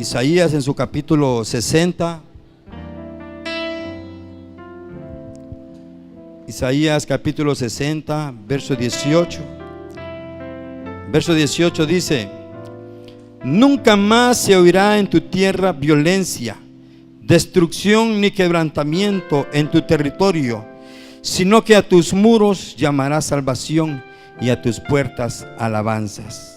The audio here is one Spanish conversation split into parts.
Isaías en su capítulo 60. Isaías capítulo 60, verso 18. Verso 18 dice: nunca más se oirá en tu tierra violencia, destrucción ni quebrantamiento en tu territorio, sino que a tus muros llamarás salvación y a tus puertas alabanzas.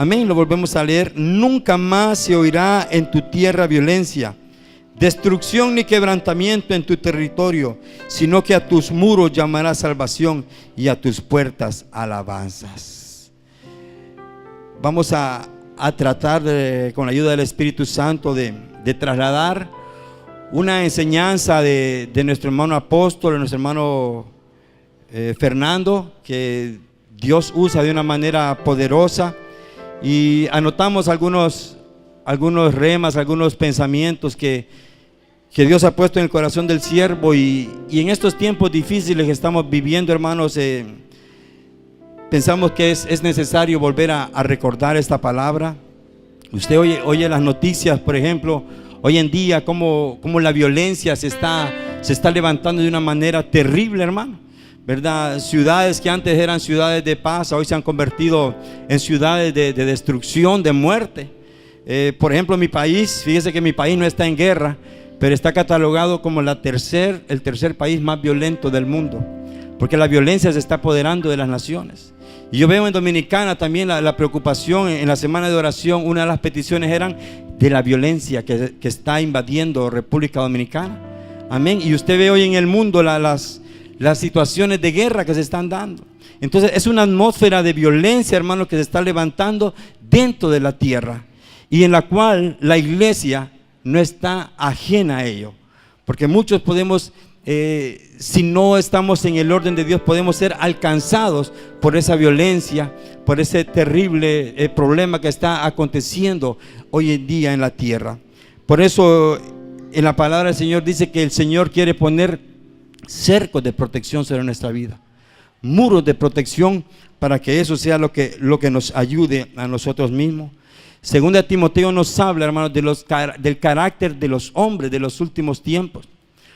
Amén, lo volvemos a leer. Nunca más se oirá en tu tierra violencia, destrucción ni quebrantamiento en tu territorio, sino que a tus muros llamarás salvación y a tus puertas alabanzas. Vamos a tratar con la ayuda del Espíritu Santo de trasladar una enseñanza de nuestro hermano apóstol, de nuestro hermano Fernando, que Dios usa de una manera poderosa, y anotamos algunos remas, algunos pensamientos que Dios ha puesto en el corazón del siervo, y en estos tiempos difíciles que estamos viviendo, hermanos, pensamos que es necesario volver a recordar esta palabra. Usted oye las noticias, por ejemplo, hoy en día, cómo la violencia se está levantando de una manera terrible, hermano, ¿verdad? Ciudades que antes eran ciudades de paz, hoy se han convertido en ciudades de destrucción, de muerte. Por ejemplo, mi país, fíjese que mi país no está en guerra, pero está catalogado como el tercer país más violento del mundo, porque la violencia se está apoderando de las naciones. Y yo veo en Dominicana también la preocupación. En la semana de oración, una de las peticiones eran de la violencia que está invadiendo República Dominicana. Amén. Y usted ve hoy en el mundo las situaciones de guerra que se están dando. Entonces es una atmósfera de violencia, hermanos, que se está levantando dentro de la tierra, y en la cual la iglesia no está ajena a ello, porque muchos podemos, si no estamos en el orden de Dios, podemos ser alcanzados por esa violencia, por ese terrible problema que está aconteciendo hoy en día en la tierra. Por eso en la palabra del Señor dice que el Señor quiere poner cercos de protección sobre nuestra vida, muros de protección, para que eso sea lo que nos ayude a nosotros mismos. Segunda Timoteo nos habla, hermanos, del carácter de los hombres de los últimos tiempos.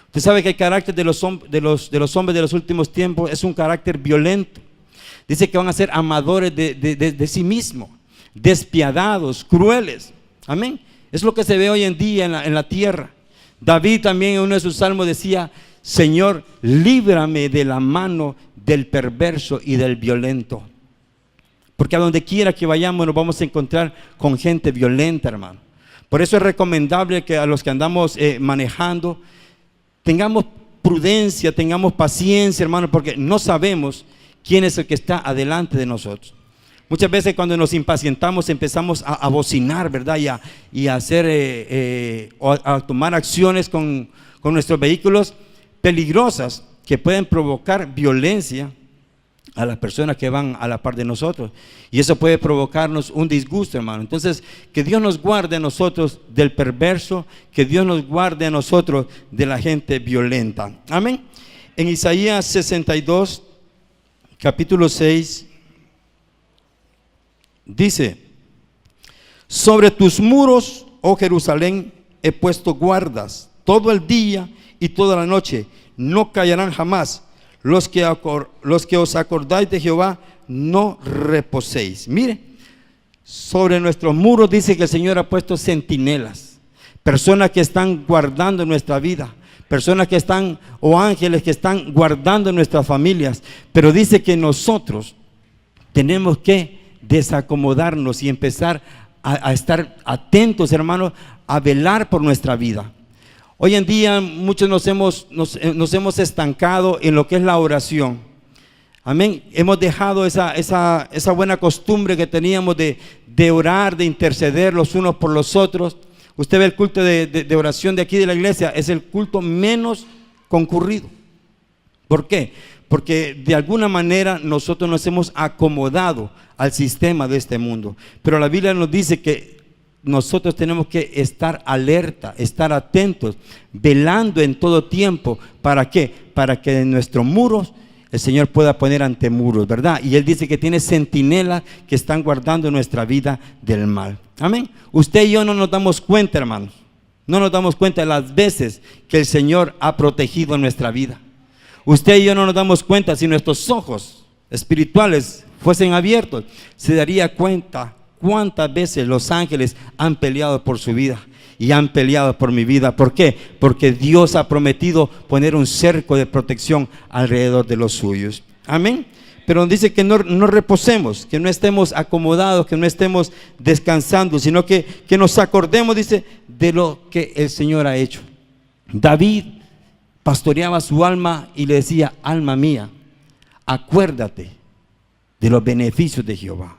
Usted sabe que el carácter de los hombres de los últimos tiempos es un carácter violento. Dice que van a ser amadores de sí mismos, despiadados, crueles. Amén. Es lo que se ve hoy en día en la tierra. David también en uno de sus salmos decía: Señor, líbrame de la mano del perverso y del violento. Porque a donde quiera que vayamos nos vamos a encontrar con gente violenta, hermano. Por eso es recomendable que a los que andamos manejando tengamos prudencia, tengamos paciencia, hermano, porque no sabemos quién es el que está adelante de nosotros. Muchas veces cuando nos impacientamos empezamos a bocinar, ¿verdad? Y a hacer a tomar acciones con nuestros vehículos peligrosas que pueden provocar violencia a las personas que van a la par de nosotros, y eso puede provocarnos un disgusto, hermano. Entonces, que Dios nos guarde a nosotros del perverso, que Dios nos guarde a nosotros de la gente violenta. Amén. En Isaías 62, capítulo 6, dice: sobre tus muros, oh Jerusalén, he puesto guardas todo el día y toda la noche, no callarán jamás. Los que os acordáis de Jehová, no reposéis. Mire, sobre nuestros muros dice que el Señor ha puesto centinelas, personas que están guardando nuestra vida, personas que están, o ángeles que están guardando nuestras familias. Pero dice que nosotros tenemos que desacomodarnos y empezar a estar atentos, hermanos, a velar por nuestra vida. Hoy en día muchos nos hemos estancado en lo que es la oración. Amén. Hemos dejado esa buena costumbre que teníamos de orar, de interceder los unos por los otros. Usted ve el culto de oración de aquí de la iglesia, es el culto menos concurrido. ¿Por qué? Porque de alguna manera nosotros nos hemos acomodado al sistema de este mundo. Pero la Biblia nos dice que nosotros tenemos que estar alerta, estar atentos, velando en todo tiempo. ¿Para qué? Para que en nuestros muros el Señor pueda poner ante muros, ¿verdad? Y Él dice que tiene centinelas que están guardando nuestra vida del mal. Amén. Usted y yo no nos damos cuenta, hermanos. No nos damos cuenta de las veces que el Señor ha protegido nuestra vida. Usted y yo no nos damos cuenta. Si nuestros ojos espirituales fuesen abiertos, se daría cuenta cuántas veces los ángeles han peleado por su vida y han peleado por mi vida. ¿Por qué? Porque Dios ha prometido poner un cerco de protección alrededor de los suyos. Amén. Pero dice que no reposemos, que no estemos acomodados, que no estemos descansando, sino que nos acordemos, dice, de lo que el Señor ha hecho. David pastoreaba su alma y le decía: alma mía, acuérdate de los beneficios de Jehová.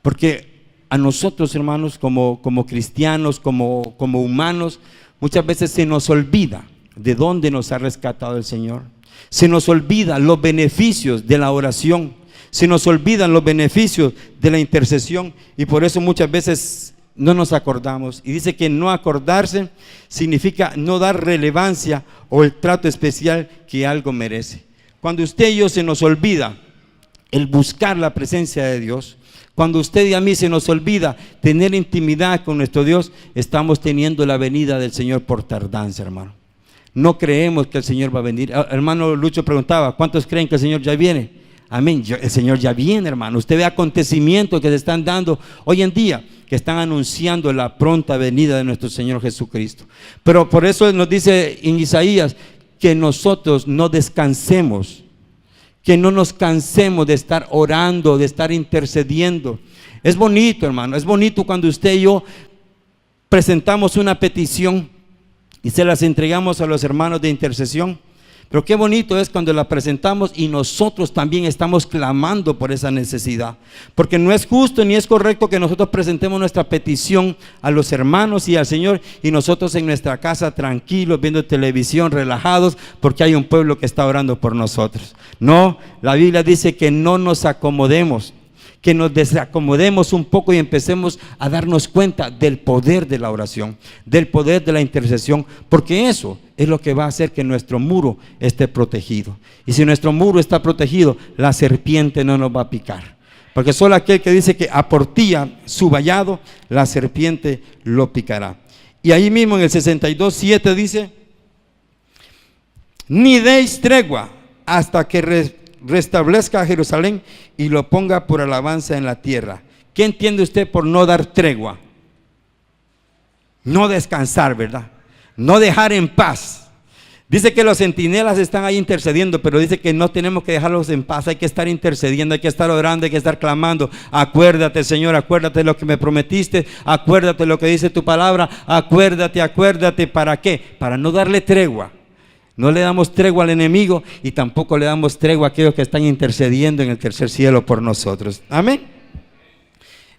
Porque a nosotros, hermanos, como cristianos, como humanos, muchas veces se nos olvida de dónde nos ha rescatado el Señor. Se nos olvidan los beneficios de la oración, se nos olvidan los beneficios de la intercesión, y por eso muchas veces no nos acordamos. Y dice que no acordarse significa no dar relevancia o el trato especial que algo merece. Cuando usted y yo se nos olvida el buscar la presencia de Dios, cuando usted y a mí se nos olvida tener intimidad con nuestro Dios, estamos teniendo la venida del Señor por tardanza, hermano. No creemos que el Señor va a venir. Hermano Lucho preguntaba: ¿cuántos creen que el Señor ya viene? Amén. El Señor ya viene, hermano. Usted ve acontecimientos que se están dando hoy en día, que están anunciando la pronta venida de nuestro Señor Jesucristo. Pero por eso nos dice en Isaías que nosotros no descansemos, que no nos cansemos de estar orando, de estar intercediendo. Es bonito, hermano, es bonito cuando usted y yo presentamos una petición y se las entregamos a los hermanos de intercesión. Pero qué bonito es cuando la presentamos y nosotros también estamos clamando por esa necesidad. Porque no es justo ni es correcto que nosotros presentemos nuestra petición a los hermanos y al Señor, y nosotros en nuestra casa tranquilos, viendo televisión, relajados, porque hay un pueblo que está orando por nosotros. No, la Biblia dice que no nos acomodemos, que nos desacomodemos un poco y empecemos a darnos cuenta del poder de la oración, del poder de la intercesión, porque eso es lo que va a hacer que nuestro muro esté protegido. Y si nuestro muro está protegido, la serpiente no nos va a picar, porque solo aquel que dice que aportía su vallado, la serpiente lo picará. Y ahí mismo en el 62:7 dice: ni deis tregua hasta que restablezca a Jerusalén y lo ponga por alabanza en la tierra. ¿Qué entiende usted por no dar tregua? No descansar, ¿verdad? No dejar en paz. Dice que los centinelas están ahí intercediendo, pero dice que no tenemos que dejarlos en paz. Hay que estar intercediendo, hay que estar orando, hay que estar clamando. Acuérdate, Señor, acuérdate de lo que me prometiste, acuérdate de lo que dice tu palabra, acuérdate. ¿Para qué? Para no darle tregua. No le damos tregua al enemigo y tampoco le damos tregua a aquellos que están intercediendo en el tercer cielo por nosotros. Amén.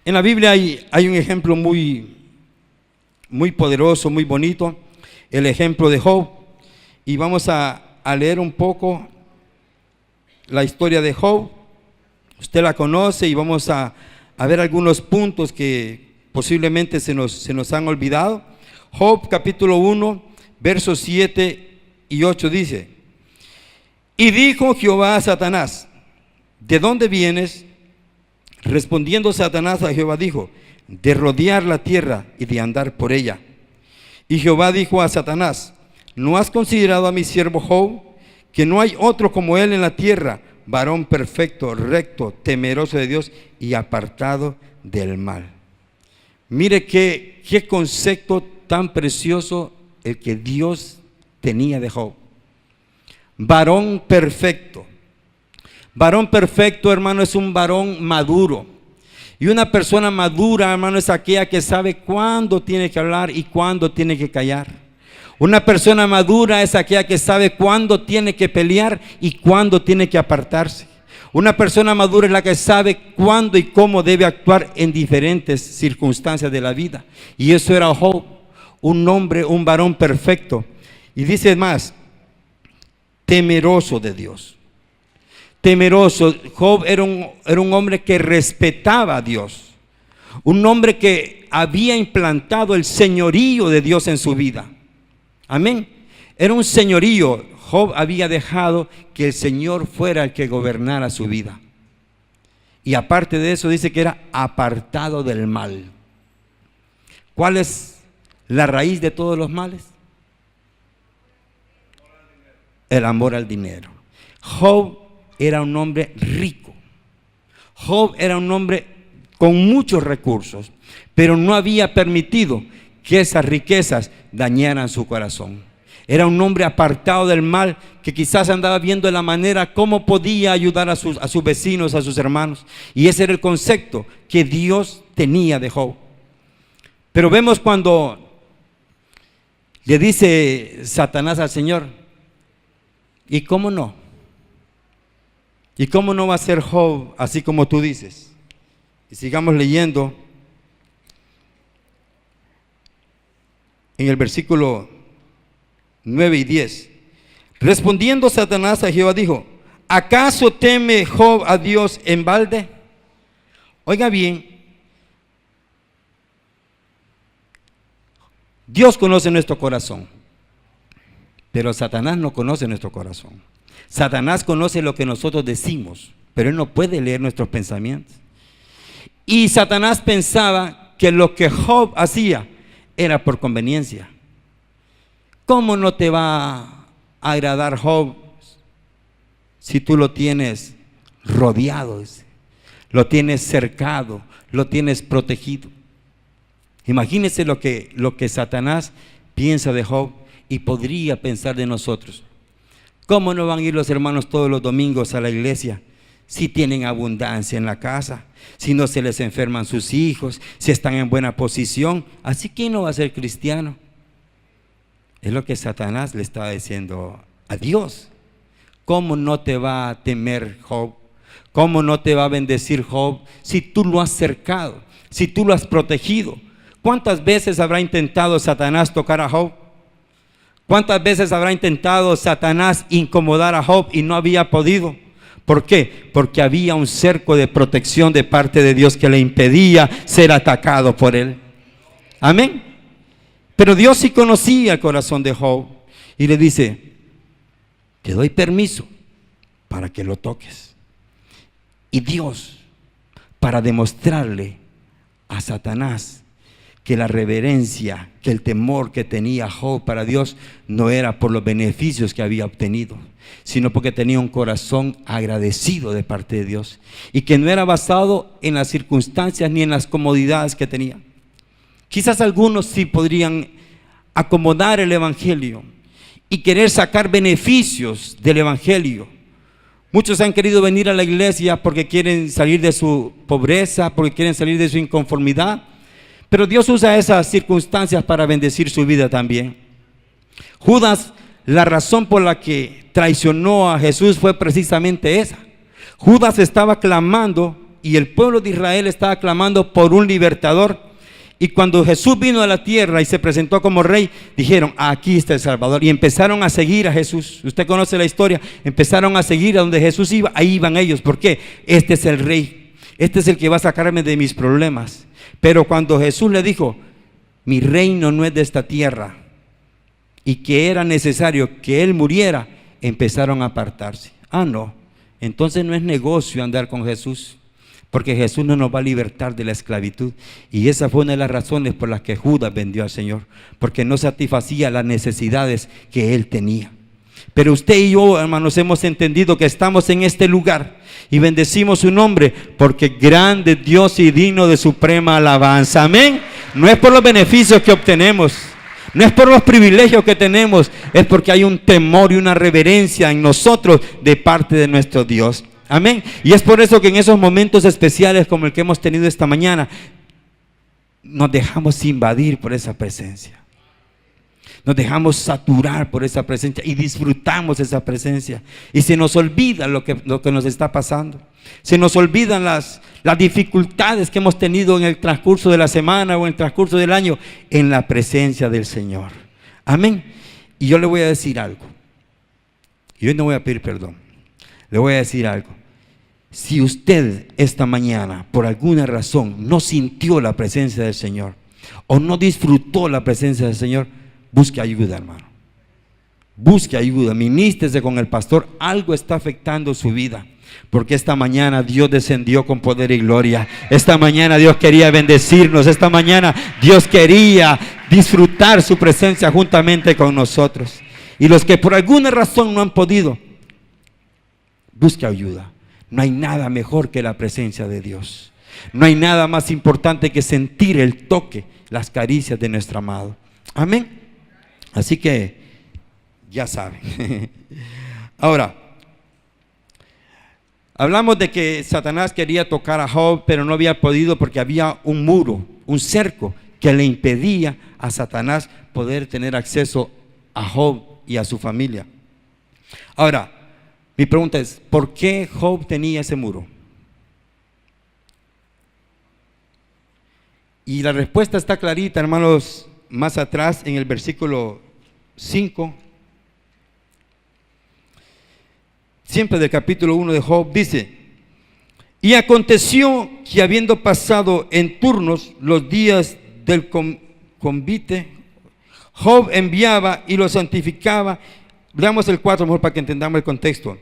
En la Biblia hay un ejemplo muy poderoso, muy bonito, el ejemplo de Job. Y vamos a leer un poco la historia de Job. Usted la conoce y vamos a ver algunos puntos que posiblemente se nos han olvidado. Job capítulo 1, versos 7 y 8 dice: y dijo Jehová a Satanás: ¿de dónde vienes? Respondiendo Satanás a Jehová dijo: de rodear la tierra y de andar por ella. Y Jehová dijo a Satanás: ¿no has considerado a mi siervo Job, que no hay otro como él en la tierra, varón perfecto, recto, temeroso de Dios y apartado del mal? Mire qué concepto tan precioso el que Dios tenía de Job. Varón perfecto. Varón perfecto, hermano, es un varón maduro. Y una persona madura, hermano, es aquella que sabe cuándo tiene que hablar y cuándo tiene que callar. Una persona madura es aquella que sabe cuándo tiene que pelear y cuándo tiene que apartarse. Una persona madura es la que sabe cuándo y cómo debe actuar en diferentes circunstancias de la vida. Y eso era Job, un hombre, un varón perfecto. Y dice más: temeroso de Dios. Temeroso. Job era un hombre que respetaba a Dios. Un hombre que había implantado el señorío de Dios en su vida. Amén. Era un señorío. Job había dejado que el Señor fuera el que gobernara su vida. Y aparte de eso dice que era apartado del mal. ¿Cuál es la raíz de todos los males? El amor al dinero. Job era un hombre rico. Job era un hombre con muchos recursos, pero no había permitido que esas riquezas dañaran su corazón. Era un hombre apartado del mal, que quizás andaba viendo la manera cómo podía ayudar a sus vecinos, a sus hermanos. Y ese era el concepto que Dios tenía de Job. Pero vemos cuando le dice Satanás al Señor: ¿y cómo no? ¿Y cómo no va a ser Job así como tú dices? Y sigamos leyendo en el versículo 9 y 10. Respondiendo Satanás a Jehová dijo: ¿acaso teme Job a Dios en balde? Oiga bien, Dios conoce nuestro corazón, pero Satanás no conoce nuestro corazón. Satanás conoce lo que nosotros decimos, pero él no puede leer nuestros pensamientos. Y Satanás pensaba que lo que Job hacía era por conveniencia. ¿Cómo no te va a agradar Job si tú lo tienes rodeado, lo tienes cercado, lo tienes protegido? Imagínense lo que Satanás piensa de Job y podría pensar de nosotros. ¿Cómo no van a ir los hermanos todos los domingos a la iglesia si tienen abundancia en la casa, si no se les enferman sus hijos, si están en buena posición? Así, ¿quién no va a ser cristiano? Es lo que Satanás le estaba diciendo a Dios. ¿Cómo no te va a temer Job? ¿Cómo no te va a bendecir Job si tú lo has cercado, si tú lo has protegido? ¿Cuántas veces habrá intentado Satanás tocar a Job? ¿Cuántas veces habrá intentado Satanás incomodar a Job y no había podido? ¿Por qué? Porque había un cerco de protección de parte de Dios que le impedía ser atacado por él. Amén. Pero Dios sí conocía el corazón de Job y le dice: te doy permiso para que lo toques. Y Dios, para demostrarle a Satanás que la reverencia, que el temor que tenía Job para Dios no era por los beneficios que había obtenido, sino porque tenía un corazón agradecido de parte de Dios, y que no era basado en las circunstancias ni en las comodidades que tenía. Quizás algunos sí podrían acomodar el evangelio y querer sacar beneficios del evangelio. Muchos han querido venir a la iglesia porque quieren salir de su pobreza, porque quieren salir de su inconformidad, pero Dios usa esas circunstancias para bendecir su vida también. Judas, la razón por la que traicionó a Jesús fue precisamente esa. Judas estaba clamando, y el pueblo de Israel estaba clamando por un libertador. Y cuando Jesús vino a la tierra y se presentó como rey, dijeron: aquí está el Salvador. Y empezaron a seguir a Jesús. Usted conoce la historia. Empezaron a seguir a donde Jesús iba. Ahí iban ellos. ¿Por qué? Este es el rey. Este es el que va a sacarme de mis problemas. Pero cuando Jesús le dijo: mi reino no es de esta tierra, y que era necesario que él muriera, empezaron a apartarse. No, entonces no es negocio andar con Jesús, porque Jesús no nos va a libertar de la esclavitud. Y esa fue una de las razones por las que Judas vendió al Señor, porque no satisfacía las necesidades que él tenía. Pero usted y yo, hermanos, hemos entendido que estamos en este lugar y bendecimos su nombre, porque grande Dios y digno de suprema alabanza. Amén. No es por los beneficios que obtenemos, no es por los privilegios que tenemos, es porque hay un temor y una reverencia en nosotros de parte de nuestro Dios. Amén. Y es por eso que en esos momentos especiales como el que hemos tenido esta mañana, nos dejamos invadir por esa presencia. Nos dejamos saturar por esa presencia y disfrutamos esa presencia. Y se nos olvida lo que nos está pasando. Se nos olvidan las dificultades que hemos tenido en el transcurso de la semana o en el transcurso del año en la presencia del Señor. Amén. Y yo le voy a decir algo. Y hoy no voy a pedir perdón. Le voy a decir algo. Si usted esta mañana por alguna razón no sintió la presencia del Señor o no disfrutó la presencia del Señor, busque ayuda, hermano. busque ayuda, ministrese con el pastor. Algo está afectando su vida, porque esta mañana Dios descendió con poder y gloria. Esta mañana Dios quería bendecirnos. Esta mañana Dios quería disfrutar su presencia juntamente con nosotros. Y los que por alguna razón no han podido, busque ayuda. No hay nada mejor que la presencia de Dios. No hay nada más importante que sentir el toque, las caricias de nuestro amado. Amén. Así que ya saben. Ahora, hablamos de que Satanás quería tocar a Job, pero no había podido porque había un muro, un cerco que le impedía a Satanás poder tener acceso a Job y a su familia. Ahora, mi pregunta es, ¿por qué Job tenía ese muro? Y la respuesta está clarita, hermanos, más atrás en el versículo 5. Siempre del capítulo 1 de Job, dice: y aconteció que habiendo pasado en turnos los días del convite, Job enviaba y lo santificaba. Veamos el 4 mejor para que entendamos el contexto.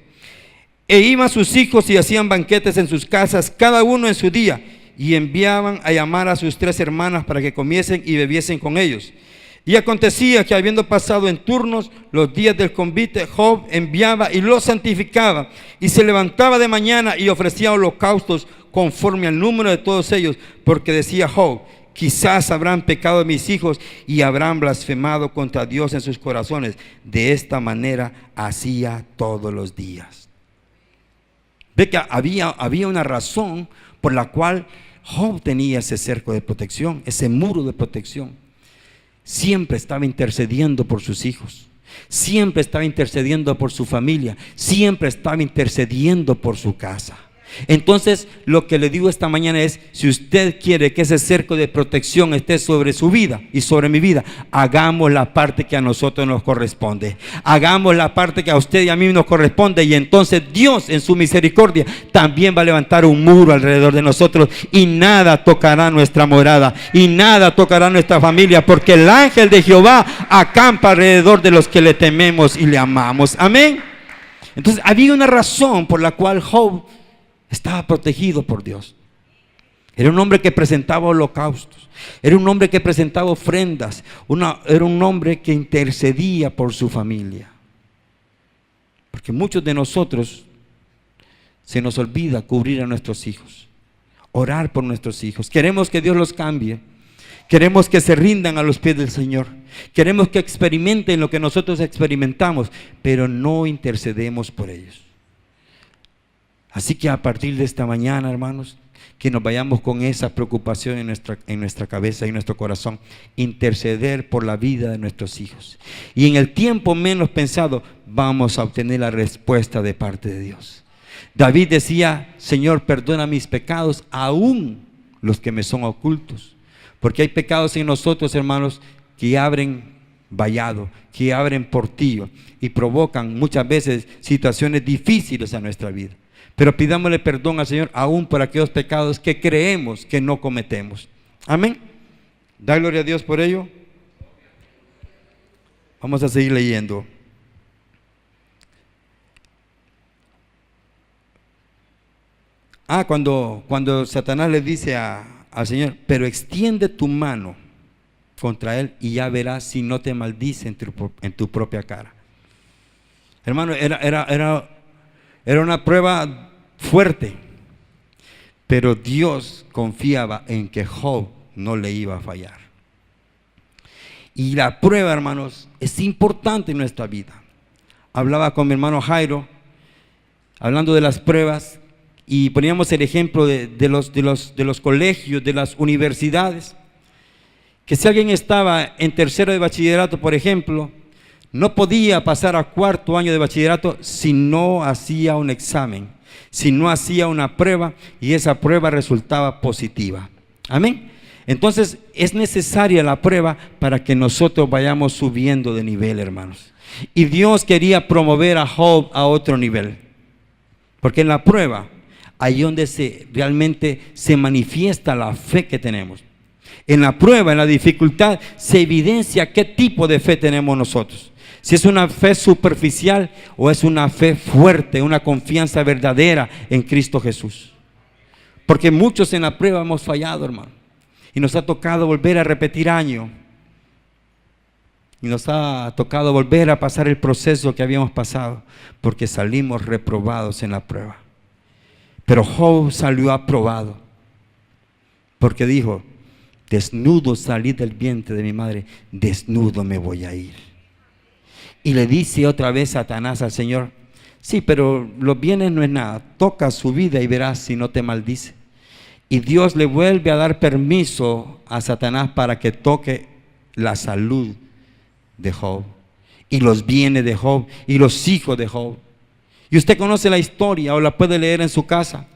E iban sus hijos y hacían banquetes en sus casas, cada uno en su día, y enviaban a llamar a sus 3 hermanas para que comiesen y bebiesen con ellos. Y acontecía que habiendo pasado en turnos los días del convite, Job enviaba y lo santificaba, y se levantaba de mañana y ofrecía holocaustos conforme al número de todos ellos, porque decía Job: quizás habrán pecado mis hijos y habrán blasfemado contra Dios en sus corazones. De esta manera hacía todos los días. Ve que había una razón por la cual Job tenía ese cerco de protección, ese muro de protección. Siempre estaba intercediendo por sus hijos, siempre estaba intercediendo por su familia, siempre estaba intercediendo por su casa. Entonces, lo que le digo esta mañana es: si usted quiere que ese cerco de protección esté sobre su vida y sobre mi vida, hagamos la parte que a nosotros nos corresponde. Hagamos la parte que a usted y a mí nos corresponde, y entonces Dios en su misericordia también va a levantar un muro alrededor de nosotros, y nada tocará nuestra morada, y nada tocará nuestra familia, porque el ángel de Jehová acampa alrededor de los que le tememos y le amamos. Amén. Entonces, había una razón por la cual Job estaba protegido por Dios. Era un hombre que presentaba holocaustos, era un hombre que presentaba ofrendas, era un hombre que intercedía por su familia. Porque muchos de nosotros se nos olvida cubrir a nuestros hijos, orar por nuestros hijos. Queremos que Dios los cambie, queremos que se rindan a los pies del Señor, queremos que experimenten lo que nosotros experimentamos, pero no intercedemos por ellos. Así que a partir de esta mañana, hermanos, que nos vayamos con esa preocupación en nuestra cabeza y en nuestro corazón, interceder por la vida de nuestros hijos. Y en el tiempo menos pensado vamos a obtener la respuesta de parte de Dios. David decía: Señor, perdona mis pecados, aún los que me son ocultos. Porque hay pecados en nosotros, hermanos, que abren vallado, que abren portillo y provocan muchas veces situaciones difíciles a nuestra vida. Pero pidámosle perdón al Señor aún por aquellos pecados que creemos que no cometemos. Amén. Da gloria a Dios por ello. Vamos a seguir leyendo. Cuando Satanás le dice al Señor: pero extiende tu mano contra él y ya verás si no te maldice en tu propia cara. Hermano, era una prueba fuerte, pero Dios confiaba en que Job no le iba a fallar. Y la prueba, hermanos, es importante en nuestra vida. Hablaba con mi hermano Jairo, hablando de las pruebas, y poníamos el ejemplo de los colegios, de las universidades, que si alguien estaba en tercero de bachillerato, por ejemplo, no podía pasar a cuarto año de bachillerato si no hacía un examen, si no hacía una prueba, y esa prueba resultaba positiva. Amén. Entonces es necesaria la prueba para que nosotros vayamos subiendo de nivel, hermanos. Y Dios quería promover a Job a otro nivel, porque en la prueba ahí donde realmente se manifiesta la fe que tenemos. En la prueba, en la dificultad, se evidencia qué tipo de fe tenemos nosotros. Si es una fe superficial o es una fe fuerte, una confianza verdadera en Cristo Jesús. Porque muchos en la prueba hemos fallado, hermano. Y nos ha tocado volver a repetir año. Y nos ha tocado volver a pasar el proceso que habíamos pasado, porque salimos reprobados en la prueba. Pero Job salió aprobado, porque dijo: desnudo salí del vientre de mi madre, desnudo me voy a ir. Y le dice otra vez Satanás al Señor: sí, pero los bienes no es nada, toca su vida y verás si no te maldice. Y Dios le vuelve a dar permiso a Satanás para que toque la salud de Job, y los bienes de Job, y los hijos de Job. Y usted conoce la historia, o la puede leer en su casa,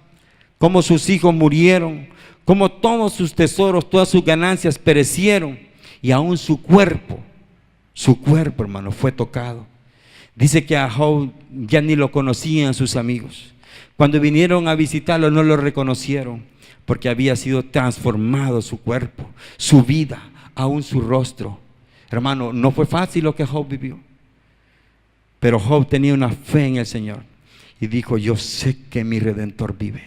cómo sus hijos murieron, cómo todos sus tesoros, todas sus ganancias perecieron, y aún su cuerpo, hermano, fue tocado. Dice que a Job ya ni lo conocían sus amigos. Cuando vinieron a visitarlo no lo reconocieron, porque había sido transformado su cuerpo, su vida, aún su rostro. Hermano, no fue fácil lo que Job vivió, pero Job tenía una fe en el Señor y dijo: yo sé que mi Redentor vive,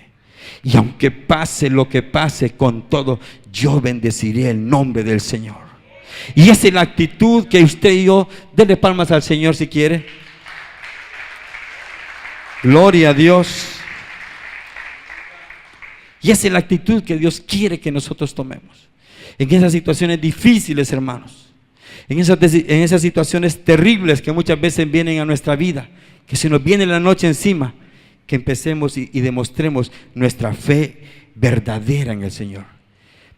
y aunque pase lo que pase, con todo yo bendeciré el nombre del Señor. Y esa es la actitud que usted y yo, denle palmas al Señor si quiere. Gloria a Dios. Y esa es la actitud que Dios quiere que nosotros tomemos en esas situaciones difíciles, hermanos. En esas situaciones terribles que muchas veces vienen a nuestra vida, que se nos viene la noche encima, que empecemos y demostremos nuestra fe verdadera en el Señor.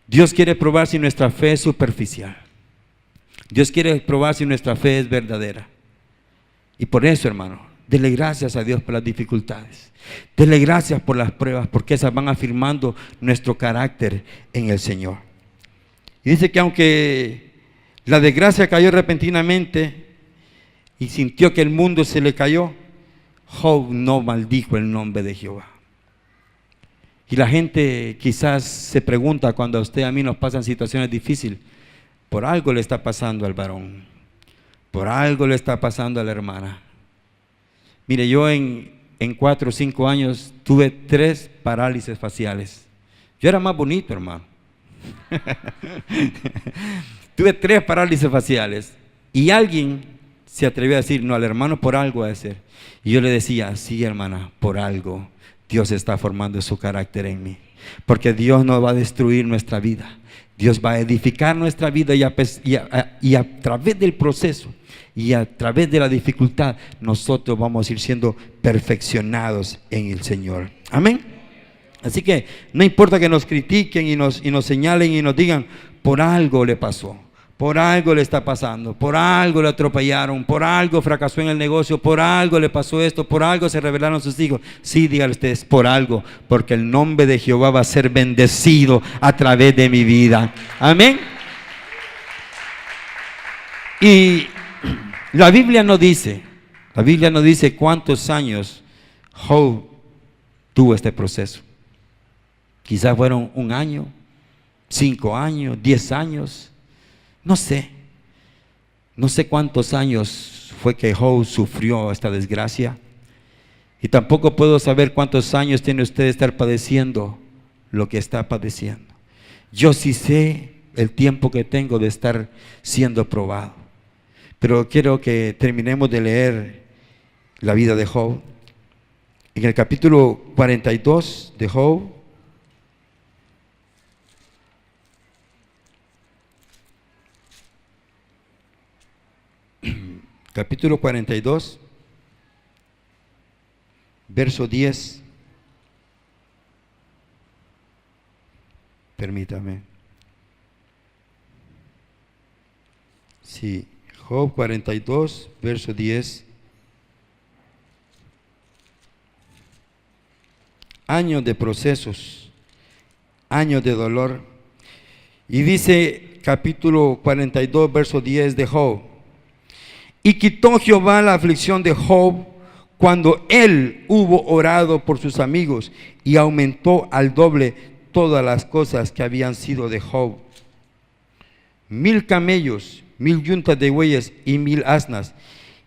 Dios quiere probar si nuestra fe es superficial. Dios quiere probar si nuestra fe es verdadera. Y por eso, hermano, dele gracias a Dios por las dificultades. Dele gracias por las pruebas, porque esas van afirmando nuestro carácter en el Señor. Y dice que aunque la desgracia cayó repentinamente y sintió que el mundo se le cayó, Job no maldijo el nombre de Jehová. Y la gente quizás se pregunta, cuando a usted y a mí nos pasan situaciones difíciles: por algo le está pasando al varón, por algo le está pasando a la hermana. Mire, yo en 4 o 5 años tuve 3 parálisis faciales. Yo era más bonito, hermano. Tuve 3 parálisis faciales, y alguien se atrevió a decir: no, al hermano por algo ha de ser. Y yo le decía: sí, hermana, por algo Dios está formando su carácter en mí, porque Dios no va a destruir nuestra vida, Dios va a edificar nuestra vida, y a través del proceso y a través de la dificultad nosotros vamos a ir siendo perfeccionados en el Señor. Amén. Así que no importa que nos critiquen y nos señalen y nos digan: por algo le pasó, por algo le está pasando, por algo le atropellaron, por algo fracasó en el negocio, por algo le pasó esto, por algo se rebelaron sus hijos. Sí, díganle ustedes: por algo, porque el nombre de Jehová va a ser bendecido a través de mi vida. Amén. Y la Biblia no dice cuántos años Job tuvo este proceso. Quizás fueron 1 año, 5 años, 10 años, no sé cuántos años fue que Job sufrió esta desgracia, y tampoco puedo saber cuántos años tiene usted de estar padeciendo lo que está padeciendo. Yo sí sé el tiempo que tengo de estar siendo probado, pero quiero que terminemos de leer la vida de Job. En el capítulo 42 de Job, capítulo 42, verso 10. Permítame. Sí, Job 42, verso 10. Años de procesos, años de dolor. Y dice capítulo 42, verso 10 de Job: y quitó Jehová la aflicción de Job cuando él hubo orado por sus amigos, y aumentó al doble todas las cosas que habían sido de Job. 1000 camellos, 1000 yuntas de bueyes y 1000 asnas,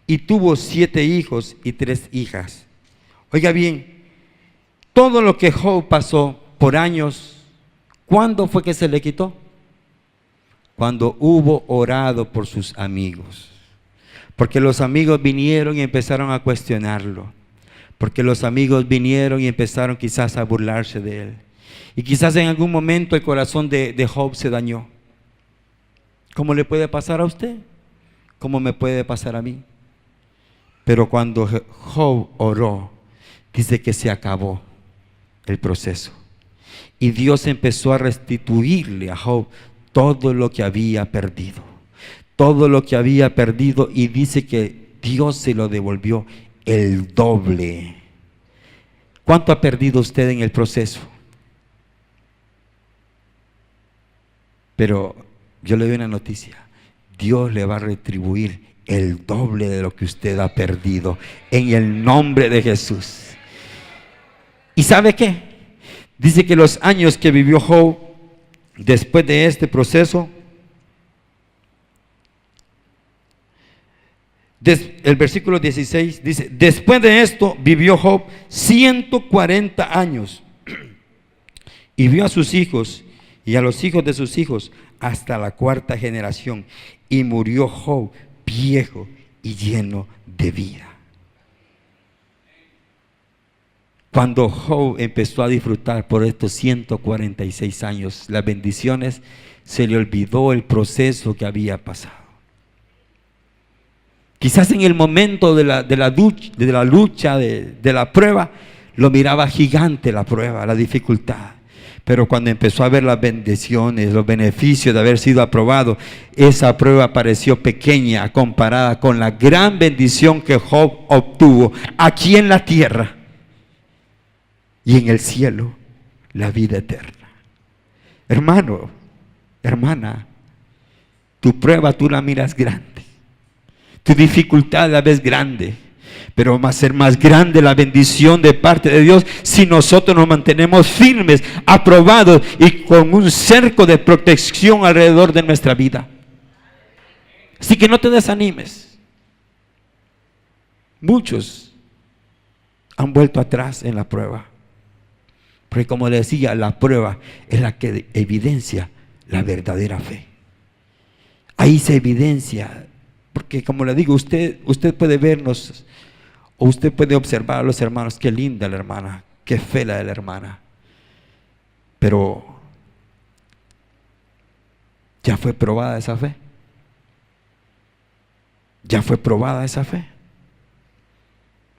y tuvo 7 hijos y 3 hijas. Oiga bien, todo lo que Job pasó por años, ¿cuándo fue que se le quitó? Cuando hubo orado por sus amigos. Porque los amigos vinieron y empezaron a cuestionarlo. Porque los amigos vinieron y empezaron quizás a burlarse de él. Y quizás en algún momento el corazón de Job se dañó. ¿Cómo le puede pasar a usted? ¿Cómo me puede pasar a mí? Pero cuando Job oró, dice que se acabó el proceso. Y Dios empezó a restituirle a Job todo lo que había perdido. Todo lo que había perdido, y dice que Dios se lo devolvió el doble. ¿Cuánto ha perdido usted en el proceso? Pero yo le doy una noticia: Dios le va a retribuir el doble de lo que usted ha perdido en el nombre de Jesús. ¿Y sabe qué? Dice que los años que vivió Job después de este proceso, el versículo 16 dice: después de esto vivió Job 140 años y vio a sus hijos y a los hijos de sus hijos hasta la 4ª generación, y murió Job viejo y lleno de vida. Cuando Job empezó a disfrutar por estos 146 años las bendiciones, se le olvidó el proceso que había pasado. Quizás en el momento de la lucha, de la prueba, lo miraba gigante la prueba, la dificultad. Pero cuando empezó a ver las bendiciones, los beneficios de haber sido aprobado, esa prueba pareció pequeña comparada con la gran bendición que Job obtuvo aquí en la tierra y en el cielo, la vida eterna. Hermano, hermana, tu prueba tú la miras grande, tu dificultad la ves grande, pero va a ser más grande la bendición de parte de Dios si nosotros nos mantenemos firmes, aprobados y con un cerco de protección alrededor de nuestra vida. Así que no te desanimes. Muchos han vuelto atrás en la prueba, porque como le decía, la prueba es la que evidencia la verdadera fe. Ahí se evidencia, porque como le digo, usted puede vernos, o usted puede observar a los hermanos: qué linda la hermana, qué fe la de la hermana. Pero ¿ya fue probada esa fe? ¿Ya fue probada esa fe?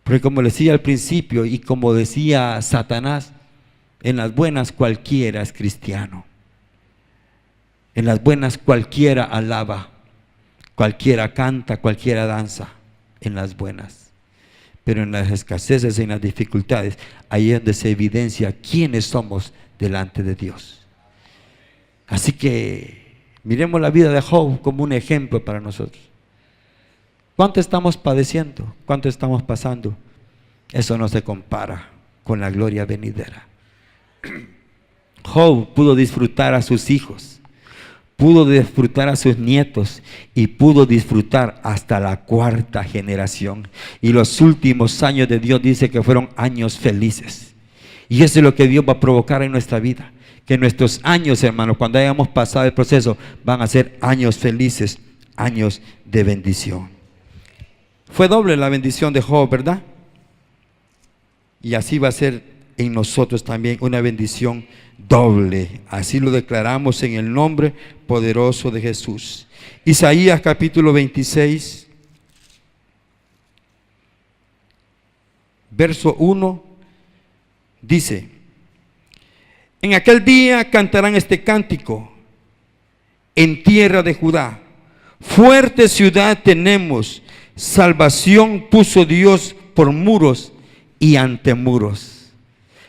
Porque como decía al principio, y como decía Satanás, en las buenas cualquiera es cristiano. En las buenas cualquiera alaba, cualquiera canta, cualquiera danza, en las buenas. Pero en las escaseces, en las dificultades, ahí es donde se evidencia quiénes somos delante de Dios. Así que miremos la vida de Job como un ejemplo para nosotros. ¿Cuánto estamos padeciendo? ¿Cuánto estamos pasando? Eso no se compara con la gloria venidera. Job pudo disfrutar a sus hijos, pudo disfrutar a sus nietos y pudo disfrutar hasta la 4ª generación. Y los últimos años de Dios dice que fueron años felices. Y eso es lo que Dios va a provocar en nuestra vida. Que nuestros años, hermanos, cuando hayamos pasado el proceso, van a ser años felices, años de bendición. Fue doble la bendición de Job, ¿verdad? Y así va a ser en nosotros también una bendición doble. Así lo declaramos en el nombre poderoso de Jesús. Isaías capítulo 26, verso 1, dice: en aquel día cantarán este cántico en tierra de Judá: fuerte ciudad tenemos, salvación puso Dios por muros y ante muros.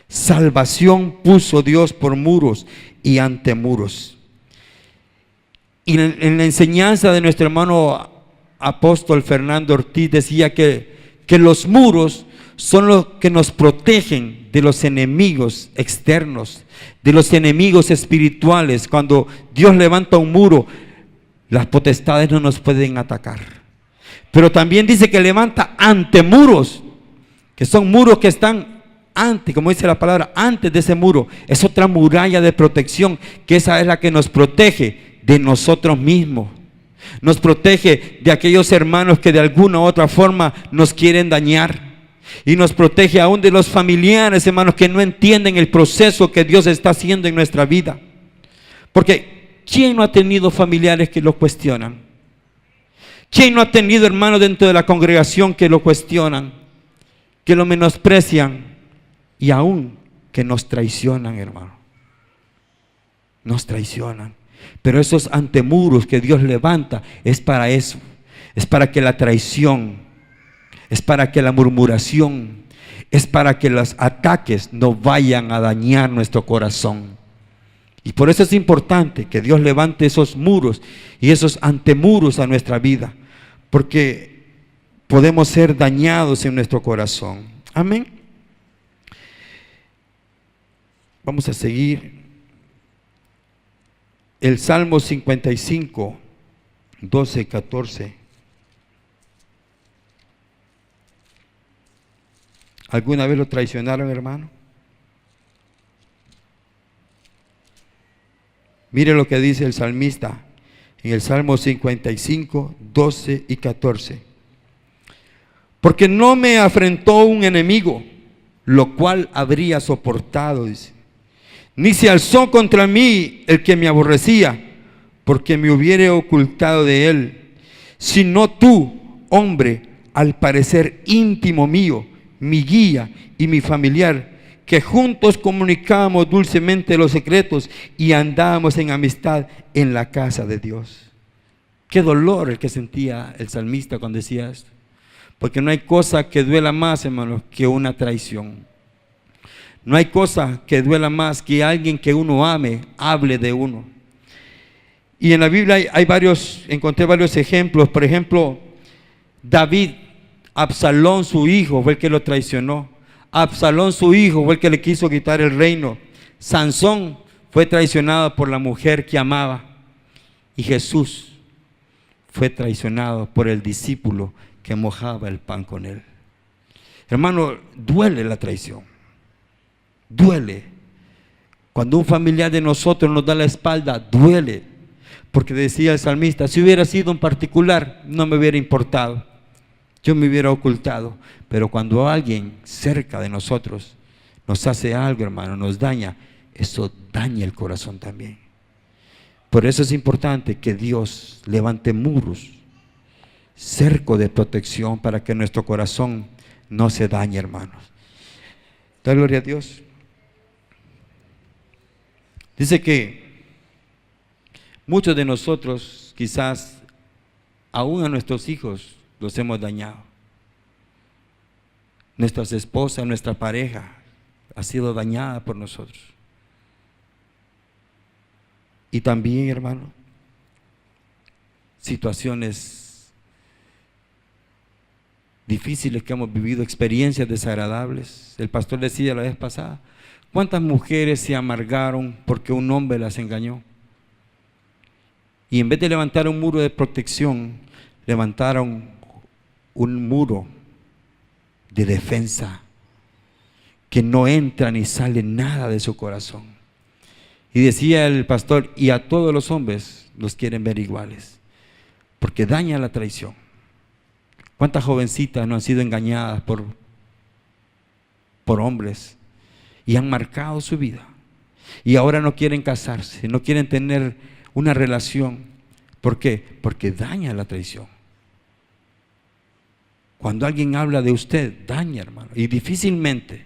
Salvación puso Dios por muros y ante muros. Y en la enseñanza de nuestro hermano apóstol Fernando Ortiz decía que los muros son los que nos protegen de los enemigos externos, de los enemigos espirituales. Cuando Dios levanta un muro, las potestades no nos pueden atacar. Pero también dice que levanta antemuros, que son muros que están antes, como dice la palabra, antes de ese muro. Es otra muralla de protección, que esa es la que nos protege de nosotros mismos. Nos protege de aquellos hermanos que de alguna u otra forma nos quieren dañar. Y nos protege aún de los familiares, hermanos, que no entienden el proceso que Dios está haciendo en nuestra vida. Porque ¿quién no ha tenido familiares que lo cuestionan? ¿Quién no ha tenido hermanos dentro de la congregación que lo cuestionan, que lo menosprecian y aún que nos traicionan, hermano? Nos traicionan. Pero esos antemuros que Dios levanta es para eso. Es para que la traición, es para que la murmuración, es para que los ataques no vayan a dañar nuestro corazón. Y por eso es importante que Dios levante esos muros y esos antemuros a nuestra vida, porque podemos ser dañados en nuestro corazón. Amén. Vamos a seguir. El Salmo 55, 12, 14. ¿Alguna vez lo traicionaron, hermano? Mire lo que dice el salmista en el Salmo 55, 12 y 14. Porque no me afrentó un enemigo, lo cual habría soportado, dice. Ni se alzó contra mí el que me aborrecía, porque me hubiere ocultado de él. Sino tú, hombre, al parecer íntimo mío, mi guía y mi familiar, que juntos comunicábamos dulcemente los secretos y andábamos en amistad en la casa de Dios. Qué dolor el que sentía el salmista cuando decía esto. Porque no hay cosa que duela más, hermanos, que una traición. No hay cosa que duela más que alguien que uno ame, hable de uno. Y en la Biblia encontré varios ejemplos. Por ejemplo, David, Absalón su hijo fue el que lo traicionó. Absalón su hijo fue el que le quiso quitar el reino. Sansón fue traicionado por la mujer que amaba. Y Jesús fue traicionado por el discípulo que mojaba el pan con él. Hermano, duele la traición. Duele. Cuando un familiar de nosotros nos da la espalda, duele. Porque decía el salmista, si hubiera sido un particular, no me hubiera importado. Yo me hubiera ocultado. Pero cuando alguien cerca de nosotros nos hace algo, hermano, nos daña, eso daña el corazón también. Por eso es importante que Dios levante muros, cerco de protección para que nuestro corazón no se dañe, hermanos. Da gloria a Dios. Dice que muchos de nosotros, quizás aún a nuestros hijos, los hemos dañado. Nuestras esposas, nuestra pareja ha sido dañada por nosotros. Y también, hermano, situaciones difíciles que hemos vivido, experiencias desagradables. El pastor decía la vez pasada, ¿cuántas mujeres se amargaron porque un hombre las engañó? Y en vez de levantar un muro de protección, levantaron un muro de defensa que no entra ni sale nada de su corazón. Y decía el pastor, y a todos los hombres los quieren ver iguales, porque daña la traición. ¿Cuántas jovencitas no han sido engañadas por hombres y han marcado su vida? Y ahora no quieren casarse, no quieren tener una relación. ¿Por qué? Porque daña la traición. Cuando alguien habla de usted, daña, hermano. Y difícilmente,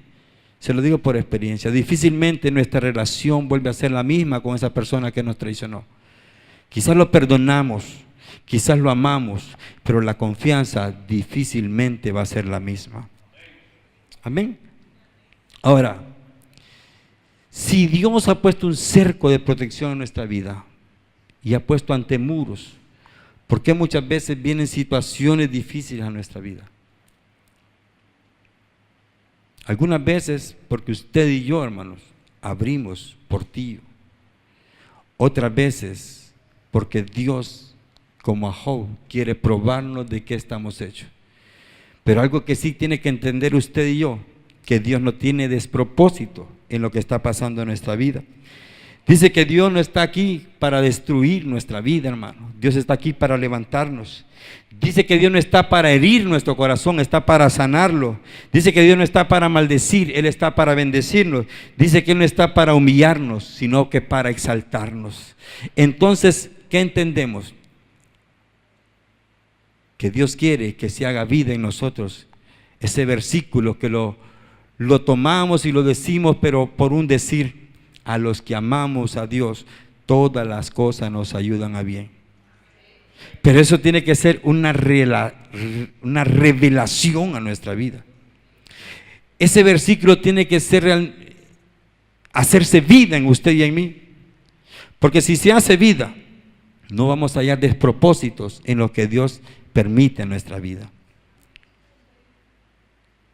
se lo digo por experiencia, difícilmente nuestra relación vuelve a ser la misma con esa persona que nos traicionó. Quizás lo perdonamos, quizás lo amamos, pero la confianza difícilmente va a ser la misma. Amén. Ahora, si Dios ha puesto un cerco de protección en nuestra vida y ha puesto antemuros, ¿por qué muchas veces vienen situaciones difíciles a nuestra vida? Algunas veces porque usted y yo, hermanos, abrimos portillo. Otras veces porque Dios como a Job, quiere probarnos de qué estamos hechos. Pero algo que sí tiene que entender usted y yo, que Dios no tiene despropósito en lo que está pasando en nuestra vida. Dice que Dios no está aquí para destruir nuestra vida, hermano. Dios está aquí para levantarnos. Dice que Dios no está para herir nuestro corazón, está para sanarlo. Dice que Dios no está para maldecir, Él está para bendecirnos. Dice que Él no está para humillarnos, sino que para exaltarnos. Entonces, ¿qué entendemos? Que Dios quiere que se haga vida en nosotros. Ese versículo que lo tomamos y lo decimos, pero por un decir. A los que amamos a Dios, todas las cosas nos ayudan a bien. Pero eso tiene que ser una revelación a nuestra vida. Ese versículo tiene que ser hacerse vida en usted y en mí. Porque si se hace vida, no vamos a hallar despropósitos en lo que Dios permite en nuestra vida.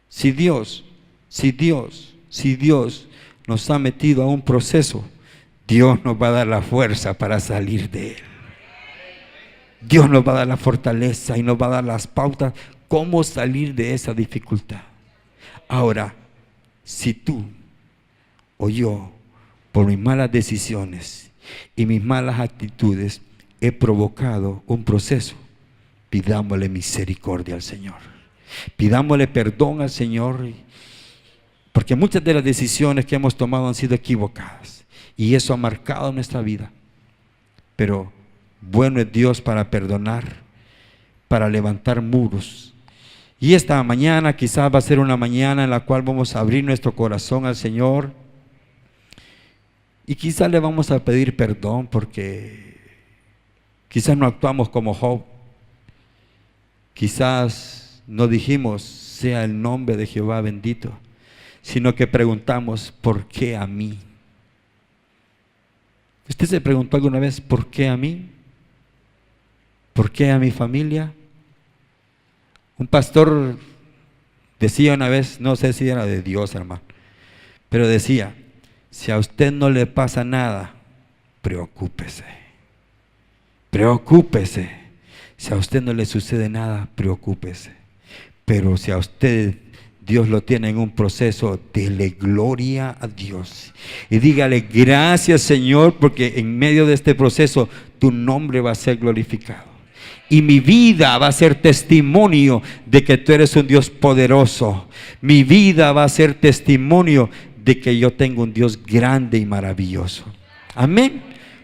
Si Dios nos ha metido a un proceso, Dios nos va a dar la fuerza para salir de él. Dios nos va a dar la fortaleza y nos va a dar las pautas cómo salir de esa dificultad. Ahora, si tú o yo, por mis malas decisiones y mis malas actitudes, he provocado un proceso, pidámosle misericordia al Señor. Pidámosle perdón al Señor. Porque muchas de las decisiones que hemos tomado han sido equivocadas y eso ha marcado nuestra vida. Pero bueno es Dios para perdonar, para levantar muros. Y esta mañana quizás va a ser una mañana en la cual vamos a abrir nuestro corazón al Señor y quizás le vamos a pedir perdón porque quizás no actuamos como Job. Quizás no dijimos, sea el nombre de Jehová bendito, sino que preguntamos, ¿por qué a mí? ¿Usted se preguntó alguna vez, ¿por qué a mí? ¿Por qué a mi familia? Un pastor decía una vez, no sé si era de Dios, hermano, pero decía, si a usted no le pasa nada, preocúpese. Preocúpese. Si a usted no le sucede nada, preocúpese. Pero si a usted Dios lo tiene en un proceso, dele gloria a Dios y dígale gracias Señor, porque en medio de este proceso tu nombre va a ser glorificado y mi vida va a ser testimonio de que tú eres un Dios poderoso. Mi vida va a ser testimonio de que yo tengo un Dios grande y maravilloso. Amén.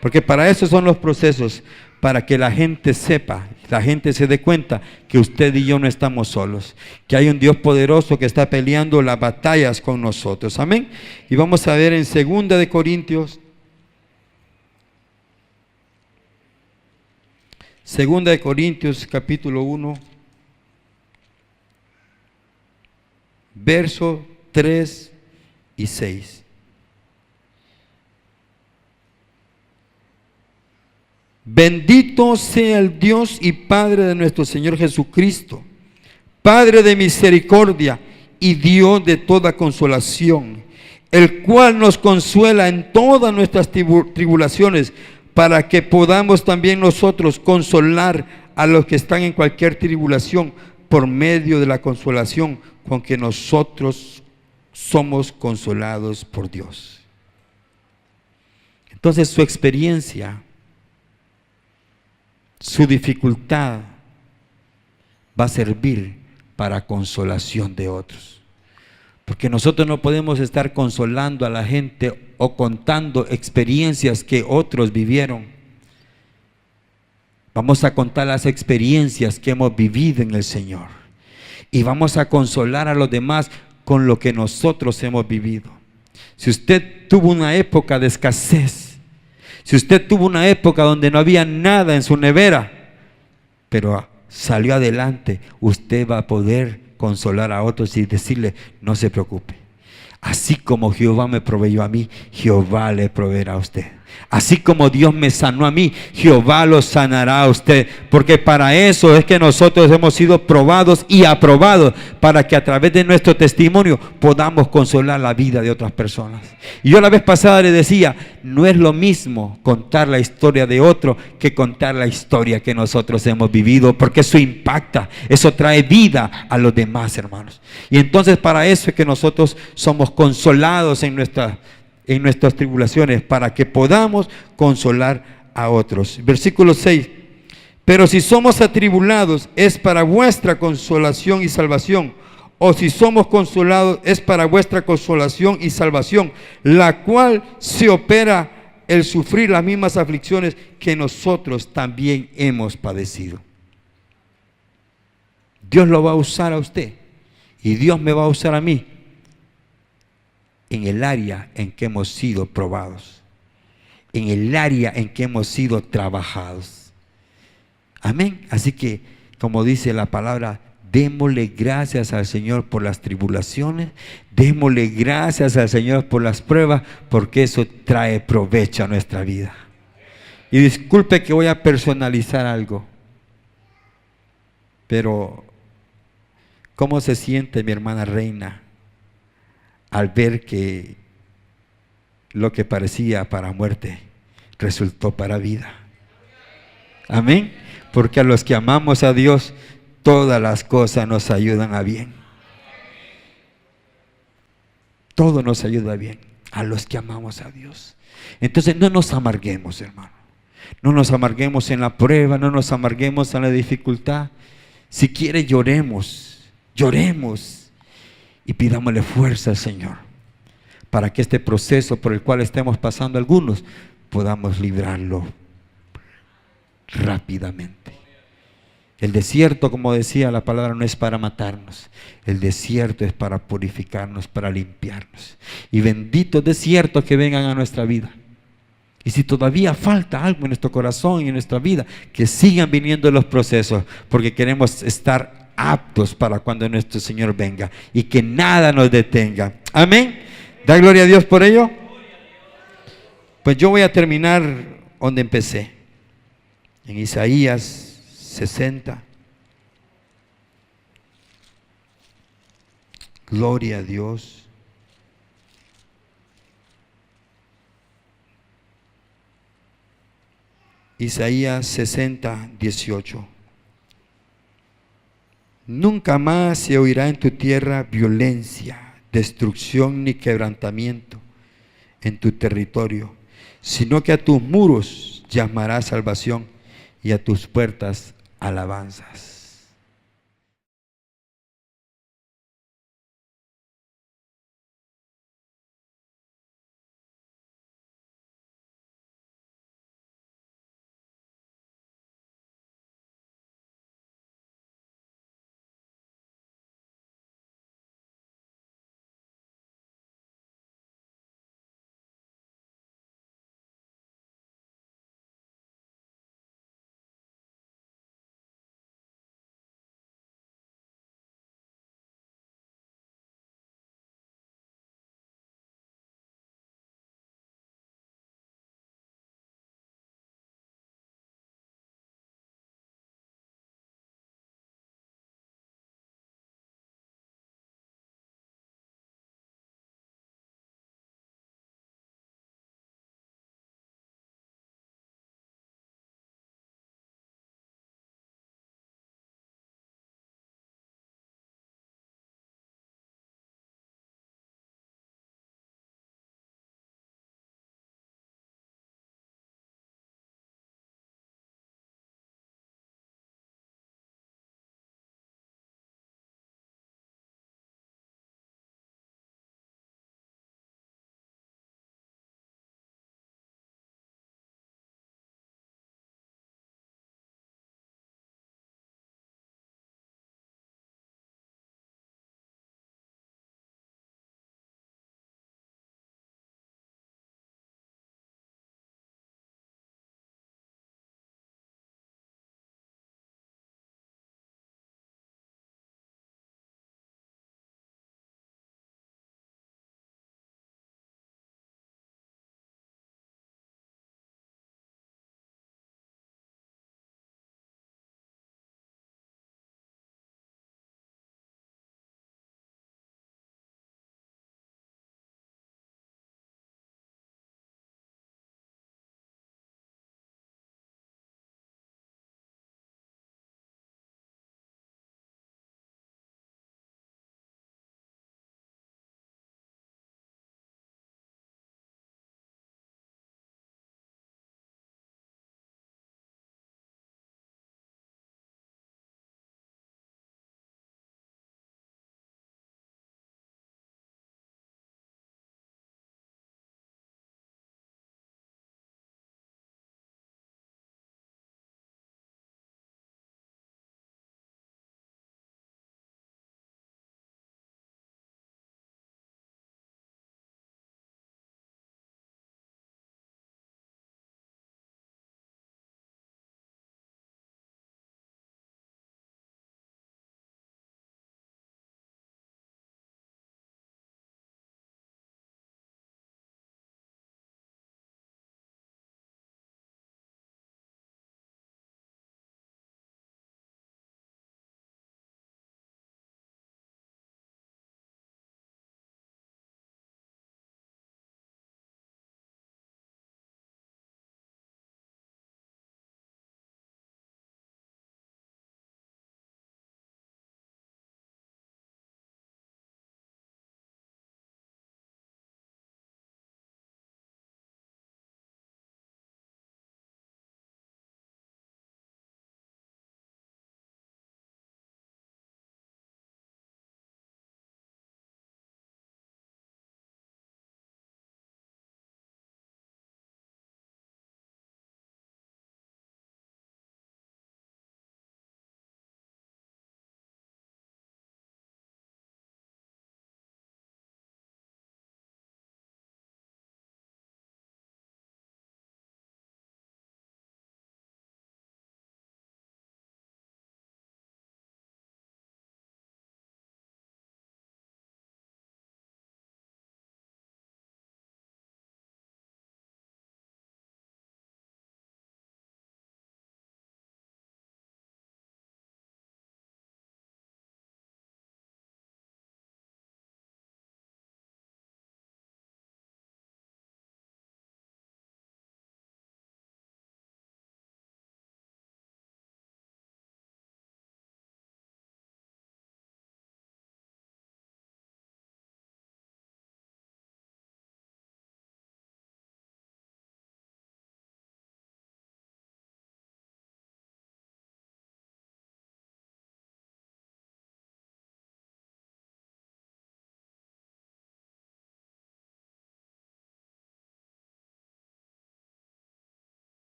Porque para eso son los procesos, para que la gente sepa, la gente se dé cuenta que usted y yo no estamos solos, que hay un Dios poderoso que está peleando las batallas con nosotros. Amén. Y vamos a ver en 2 de Corintios, 2 de Corintios capítulo 1, versos 3 y 6. Bendito sea el Dios y Padre de nuestro Señor Jesucristo, Padre de misericordia y Dios de toda consolación, el cual nos consuela en todas nuestras tribulaciones, para que podamos también nosotros consolar a los que están en cualquier tribulación por medio de la consolación con que nosotros somos consolados por Dios. Entonces su experiencia, su dificultad va a servir para consolación de otros. Porque nosotros no podemos estar consolando a la gente o contando experiencias que otros vivieron. Vamos a contar las experiencias que hemos vivido en el Señor. Y vamos a consolar a los demás con lo que nosotros hemos vivido. Si usted tuvo una época de escasez, si usted tuvo una época donde no había nada en su nevera, pero salió adelante, usted va a poder consolar a otros y decirle, no se preocupe. Así como Jehová me proveyó a mí, Jehová le proveerá a usted. Así como Dios me sanó a mí, Jehová lo sanará a usted. Porque para eso es que nosotros hemos sido probados y aprobados, para que a través de nuestro testimonio podamos consolar la vida de otras personas. Y yo la vez pasada le decía, no es lo mismo contar la historia de otro que contar la historia que nosotros hemos vivido, porque eso impacta, eso trae vida a los demás, hermanos. Y entonces para eso es que nosotros somos consolados en nuestras tribulaciones, para que podamos consolar a otros. Versículo 6. Pero si somos atribulados, es para vuestra consolación y salvación. O si somos consolados, es para vuestra consolación y salvación, la cual se opera el sufrir las mismas aflicciones que nosotros también hemos padecido. Dios lo va a usar a usted y Dios me va a usar a mí en el área en que hemos sido probados, en el área en que hemos sido trabajados. Amén. Así que, como dice la palabra, démosle gracias al Señor por las tribulaciones, démosle gracias al Señor por las pruebas, porque eso trae provecho a nuestra vida. Y disculpe que voy a personalizar algo, pero ¿cómo se siente mi hermana Reina al ver que lo que parecía para muerte resultó para vida? Amén. Porque a los que amamos a Dios, todas las cosas nos ayudan a bien. Todo nos ayuda bien a los que amamos a Dios. Entonces no nos amarguemos, hermano. No nos amarguemos en la prueba, no nos amarguemos en la dificultad. Si quiere, lloremos y pidámosle fuerza al Señor, para que este proceso por el cual estemos pasando algunos, podamos librarlo rápidamente. El desierto, como decía la palabra, no es para matarnos. El desierto es para purificarnos, para limpiarnos. Y benditos desiertos que vengan a nuestra vida. Y si todavía falta algo en nuestro corazón y en nuestra vida, que sigan viniendo los procesos, porque queremos estar aptos para cuando nuestro Señor venga y que nada nos detenga. Amén. ¿Da gloria a Dios por ello? Pues yo voy a terminar donde empecé, en Isaías 60. Gloria a Dios. Isaías 60, 18. Nunca más se oirá en tu tierra violencia, destrucción ni quebrantamiento en tu territorio, sino que a tus muros llamarás salvación y a tus puertas alabanzas.